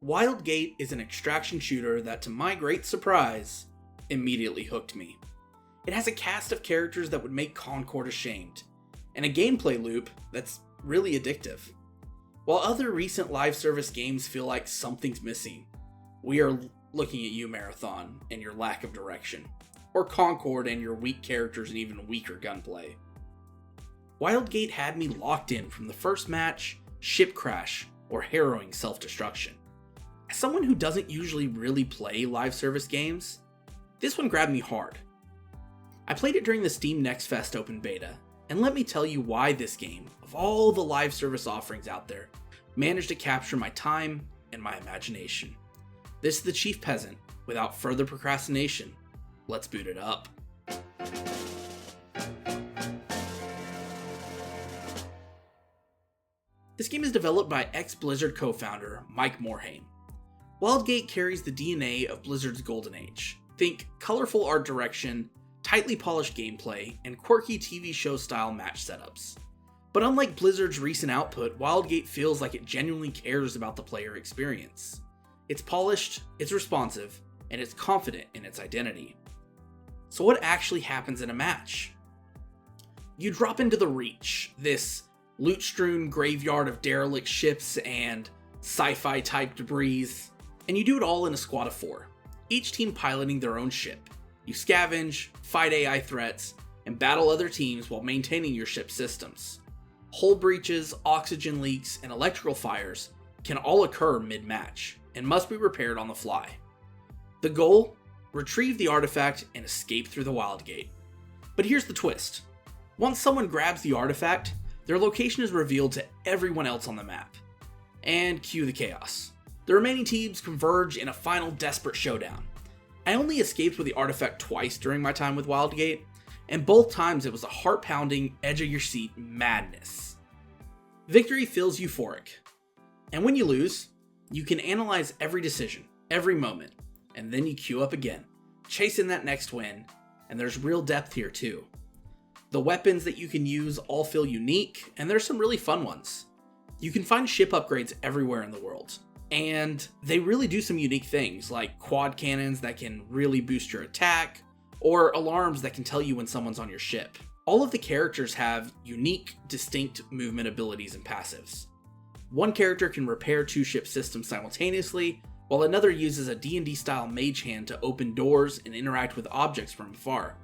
Wildgate is an extraction shooter that, to my great surprise, immediately hooked me. It has a cast of characters that would make Concord ashamed, and a gameplay loop that's really addictive. While other recent live service games feel like something's missing, we are looking at you, Marathon, and your lack of direction, or Concord and your weak characters and even weaker gunplay. Wildgate had me locked in from the first match, ship crash, or harrowing self-destruction. As someone who doesn't usually really play live service games, this one grabbed me hard. I played it during the Steam Next Fest open beta, and let me tell you why this game, of all the live service offerings out there, managed to capture my time and my imagination. This is the Chief Peasant. Without further procrastination, let's boot it up. This game is developed by ex-Blizzard co-founder Mike Morhaime. Wildgate carries the DNA of Blizzard's golden age. Think colorful art direction, tightly polished gameplay, and quirky TV show style match setups. But unlike Blizzard's recent output, Wildgate feels like it genuinely cares about the player experience. It's polished, it's responsive, and it's confident in its identity. So what actually happens in a match? You drop into the Reach, this loot-strewn graveyard of derelict ships and sci-fi type debris, and you do it all in a squad of 4, each team piloting their own ship. You scavenge, fight AI threats, and battle other teams while maintaining your ship's systems. Hull breaches, oxygen leaks, and electrical fires can all occur mid-match, and must be repaired on the fly. The goal? Retrieve the artifact and escape through the Wildgate. But here's the twist. Once someone grabs the artifact, their location is revealed to everyone else on the map. And cue the chaos. The remaining teams converge in a final desperate showdown. I only escaped with the artifact twice during my time with Wildgate, and both times it was a heart-pounding, edge-of-your-seat madness. Victory feels euphoric, and when you lose, you can analyze every decision, every moment, and then you queue up again, chasing that next win, and there's real depth here too. The weapons that you can use all feel unique, and there's some really fun ones. You can find ship upgrades everywhere in the world, and they really do some unique things, like quad cannons that can really boost your attack, or alarms that can tell you when someone's on your ship. All of the characters have unique, distinct movement abilities and passives. One character can repair 2 ship systems simultaneously, while another uses a D&D style mage hand to open doors and interact with objects from afar.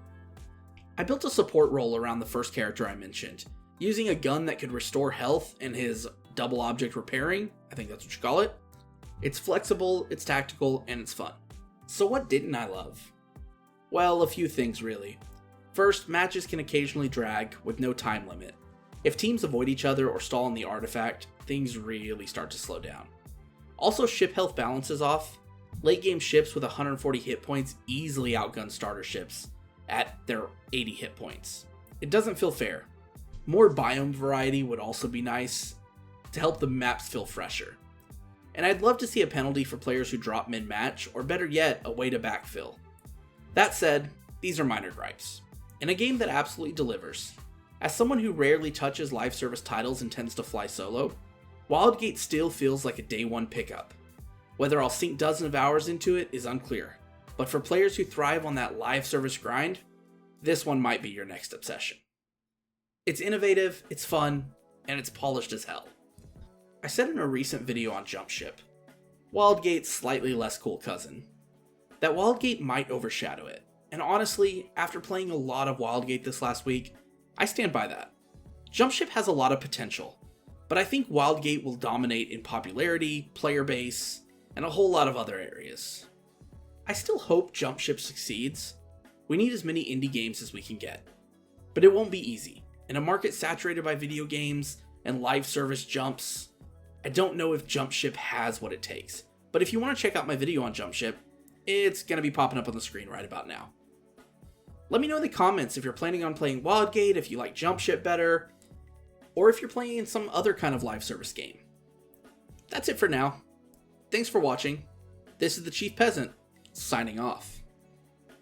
I built a support role around the first character I mentioned, using a gun that could restore health and his double object repairing, I think that's what you call it. It's flexible, it's tactical, and it's fun. So what didn't I love? Well, a few things really. First, matches can occasionally drag with no time limit. If teams avoid each other or stall on the artifact, things really start to slow down. Also, ship health balance is off. Late game ships with 140 hit points easily outgun starter ships at their 80 hit points. It doesn't feel fair. More biome variety would also be nice to help the maps feel fresher. And I'd love to see a penalty for players who drop mid-match, or better yet, a way to backfill. That said, these are minor gripes. In a game that absolutely delivers, as someone who rarely touches live service titles and tends to fly solo, Wildgate still feels like a day one pickup. Whether I'll sink dozens of hours into it is unclear, but for players who thrive on that live service grind, this one might be your next obsession. It's innovative, it's fun, and it's polished as hell. I said in a recent video on Jumpship, Wildgate's slightly less cool cousin, that Wildgate might overshadow it, and honestly, after playing a lot of Wildgate this last week, I stand by that. Jumpship has a lot of potential, but I think Wildgate will dominate in popularity, player base, and a whole lot of other areas. I still hope Jumpship succeeds. We need as many indie games as we can get. But it won't be easy. In a market saturated by video games and live service jumps, I don't know if Jumpship has what it takes. But if you want to check out my video on Jumpship, it's going to be popping up on the screen right about now. Let me know in the comments if you're planning on playing Wildgate, if you like Jumpship better, or if you're playing some other kind of live service game. That's it for now. Thanks for watching. This is the Chief Peasant, signing off.